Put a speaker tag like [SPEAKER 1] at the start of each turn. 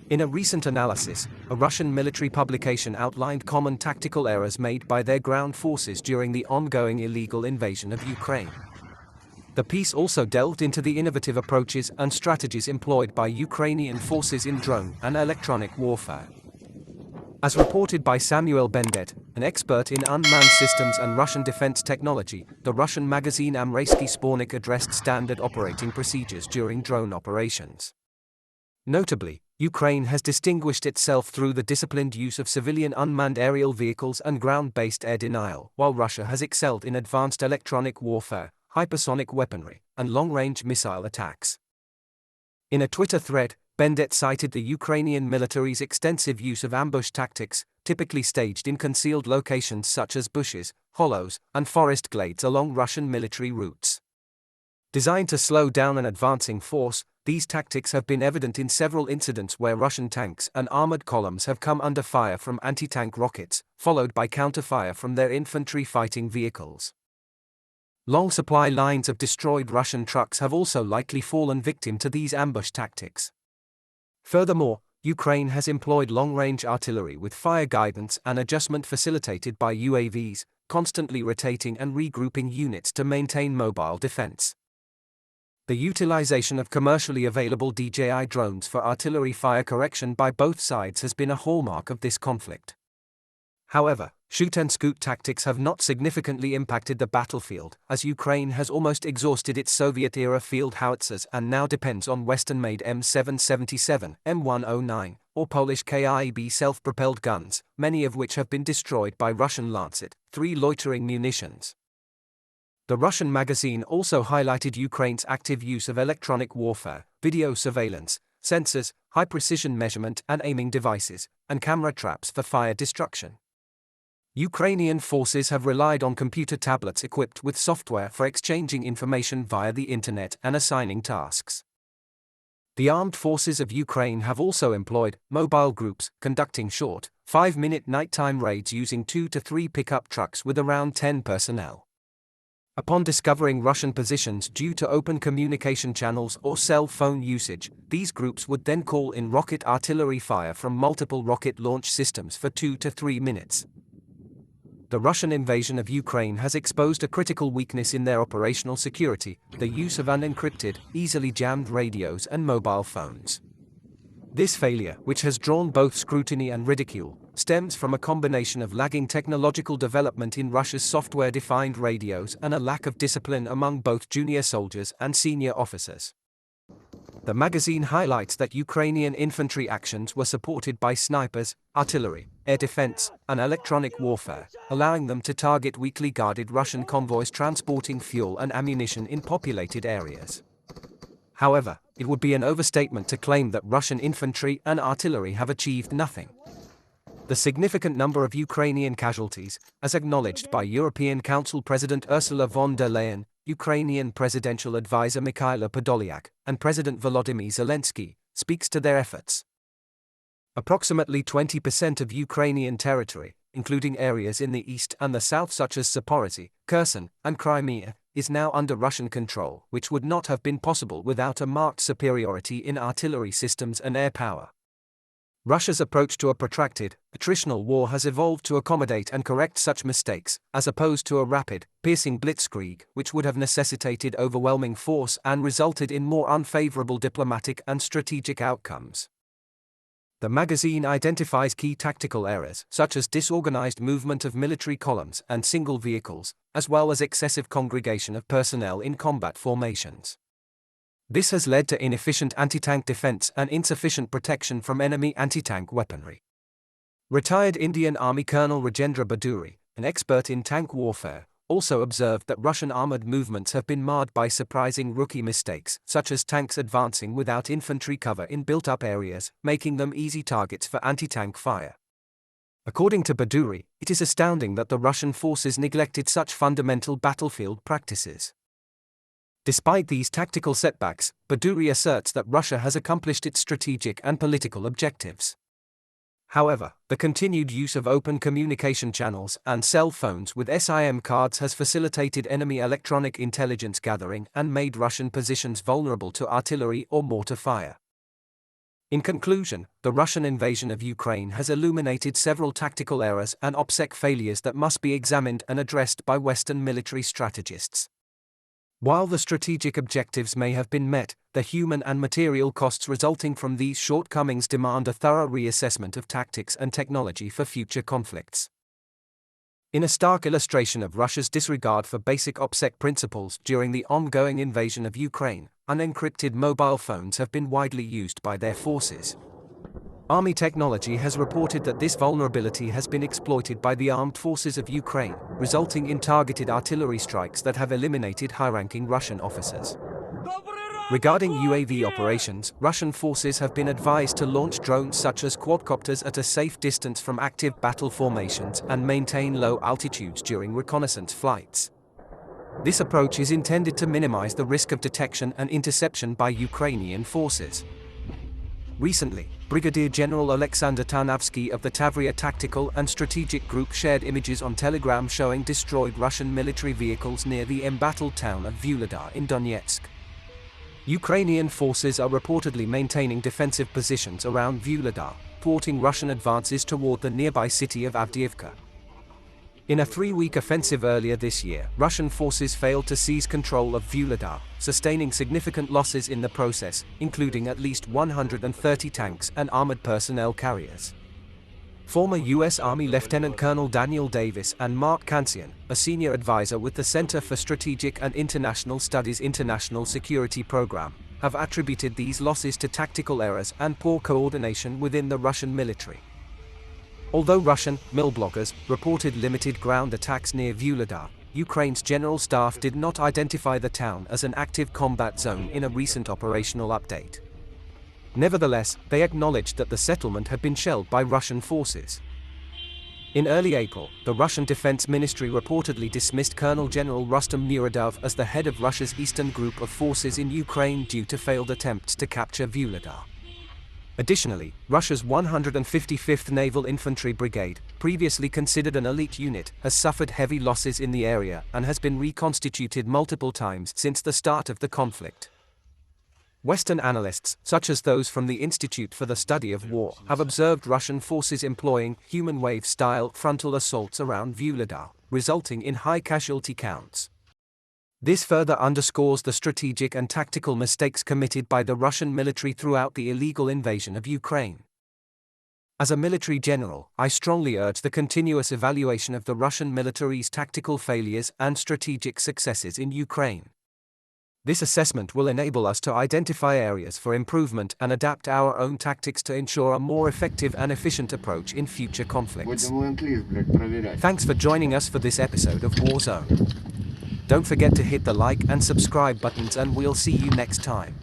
[SPEAKER 1] In a recent analysis, a Russian military publication outlined common tactical errors made by their ground forces during the ongoing illegal invasion of Ukraine. The piece also delved into the innovative approaches and strategies employed by Ukrainian forces in drone and electronic warfare. As reported by Samuel Bendet, an expert in unmanned systems and Russian defense technology, the Russian magazine Amrayski Spornik addressed standard operating procedures during drone operations. Notably, Ukraine has distinguished itself through the disciplined use of civilian unmanned aerial vehicles and ground-based air denial, while Russia has excelled in advanced electronic warfare, hypersonic weaponry, and long-range missile attacks. In a Twitter thread, Bendet cited the Ukrainian military's extensive use of ambush tactics, typically staged in concealed locations such as bushes, hollows, and forest glades along Russian military routes. Designed to slow down an advancing force, these tactics have been evident in several incidents where Russian tanks and armored columns have come under fire from anti-tank rockets, followed by counterfire from their infantry fighting vehicles. Long supply lines of destroyed Russian trucks have also likely fallen victim to these ambush tactics. Furthermore, Ukraine has employed long-range artillery with fire guidance and adjustment facilitated by UAVs, constantly rotating and regrouping units to maintain mobile defense. The utilization of commercially available DJI drones for artillery fire correction by both sides has been a hallmark of this conflict. However, shoot-and-scoot tactics have not significantly impacted the battlefield, as Ukraine has almost exhausted its Soviet-era field howitzers and now depends on Western-made M777, M109, or Polish KIB self-propelled guns, many of which have been destroyed by Russian Lancet III loitering munitions. The Russian magazine also highlighted Ukraine's active use of electronic warfare, video surveillance, sensors, high-precision measurement and aiming devices, and camera traps for fire destruction. Ukrainian forces have relied on computer tablets equipped with software for exchanging information via the internet and assigning tasks. The armed forces of Ukraine have also employed mobile groups, conducting short, 5-minute nighttime raids using 2 to 3 pickup trucks with around 10 personnel. Upon discovering Russian positions due to open communication channels or cell phone usage, these groups would then call in rocket artillery fire from multiple rocket launch systems for 2 to 3 minutes. The Russian invasion of Ukraine has exposed a critical weakness in their operational security: the use of unencrypted, easily jammed radios and mobile phones. This failure, which has drawn both scrutiny and ridicule, stems from a combination of lagging technological development in Russia's software-defined radios and a lack of discipline among both junior soldiers and senior officers. The magazine highlights that Ukrainian infantry actions were supported by snipers, artillery, air defense, and electronic warfare, allowing them to target weakly guarded Russian convoys transporting fuel and ammunition in populated areas. However, it would be an overstatement to claim that Russian infantry and artillery have achieved nothing. The significant number of Ukrainian casualties, as acknowledged by European Council President Ursula von der Leyen, Ukrainian Presidential Advisor Mikhailo Podolyak, and President Volodymyr Zelensky, speaks to their efforts. Approximately 20% of Ukrainian territory, including areas in the east and the south such as Zaporozhye, Kherson, and Crimea, is now under Russian control, which would not have been possible without a marked superiority in artillery systems and air power. Russia's approach to a protracted, attritional war has evolved to accommodate and correct such mistakes, as opposed to a rapid, piercing blitzkrieg, which would have necessitated overwhelming force and resulted in more unfavorable diplomatic and strategic outcomes. The magazine identifies key tactical errors, such as disorganized movement of military columns and single vehicles, as well as excessive congregation of personnel in combat formations. This has led to inefficient anti-tank defense and insufficient protection from enemy anti-tank weaponry. Retired Indian Army Colonel Rajendra Baduri, an expert in tank warfare, also observed that Russian armored movements have been marred by surprising rookie mistakes, such as tanks advancing without infantry cover in built-up areas, making them easy targets for anti-tank fire. According to Baduri, it is astounding that the Russian forces neglected such fundamental battlefield practices. Despite these tactical setbacks, Baduri asserts that Russia has accomplished its strategic and political objectives. However, the continued use of open communication channels and cell phones with SIM cards has facilitated enemy electronic intelligence gathering and made Russian positions vulnerable to artillery or mortar fire. In conclusion, the Russian invasion of Ukraine has illuminated several tactical errors and OPSEC failures that must be examined and addressed by Western military strategists. While the strategic objectives may have been met, the human and material costs resulting from these shortcomings demand a thorough reassessment of tactics and technology for future conflicts. In a stark illustration of Russia's disregard for basic OPSEC principles during the ongoing invasion of Ukraine, unencrypted mobile phones have been widely used by their forces. Army technology has reported that this vulnerability has been exploited by the armed forces of Ukraine, resulting in targeted artillery strikes that have eliminated high-ranking Russian officers. Regarding UAV operations, Russian forces have been advised to launch drones such as quadcopters at a safe distance from active battle formations and maintain low altitudes during reconnaissance flights. This approach is intended to minimize the risk of detection and interception by Ukrainian forces. Recently, Brigadier General Alexander Tarnavsky of the Tavria Tactical and Strategic Group shared images on Telegram showing destroyed Russian military vehicles near the embattled town of Vuhledar in Donetsk. Ukrainian forces are reportedly maintaining defensive positions around Vuhledar, thwarting Russian advances toward the nearby city of Avdiivka. In a 3-week offensive earlier this year, Russian forces failed to seize control of Vuhledar, sustaining significant losses in the process, including at least 130 tanks and armored personnel carriers. Former U.S. Army Lieutenant Colonel Daniel Davis and Mark Kansian, a senior advisor with the Center for Strategic and International Studies International Security Program, have attributed these losses to tactical errors and poor coordination within the Russian military. Although Russian mil bloggers reported limited ground attacks near Vuhledar, Ukraine's general staff did not identify the town as an active combat zone in a recent operational update. Nevertheless, they acknowledged that the settlement had been shelled by Russian forces. In early April, the Russian Defense Ministry reportedly dismissed Colonel General Rustam Muradov as the head of Russia's Eastern Group of forces in Ukraine due to failed attempts to capture Vuhledar. Additionally, Russia's 155th Naval Infantry Brigade, previously considered an elite unit, has suffered heavy losses in the area and has been reconstituted multiple times since the start of the conflict. Western analysts, such as those from the Institute for the Study of War, have observed Russian forces employing human wave-style frontal assaults around Vuhledar, resulting in high casualty counts. This further underscores the strategic and tactical mistakes committed by the Russian military throughout the illegal invasion of Ukraine. As a military general, I strongly urge the continuous evaluation of the Russian military's tactical failures and strategic successes in Ukraine. This assessment will enable us to identify areas for improvement and adapt our own tactics to ensure a more effective and efficient approach in future conflicts. Thanks for joining us for this episode of Warzone. Don't forget to hit the like and subscribe buttons, and we'll see you next time.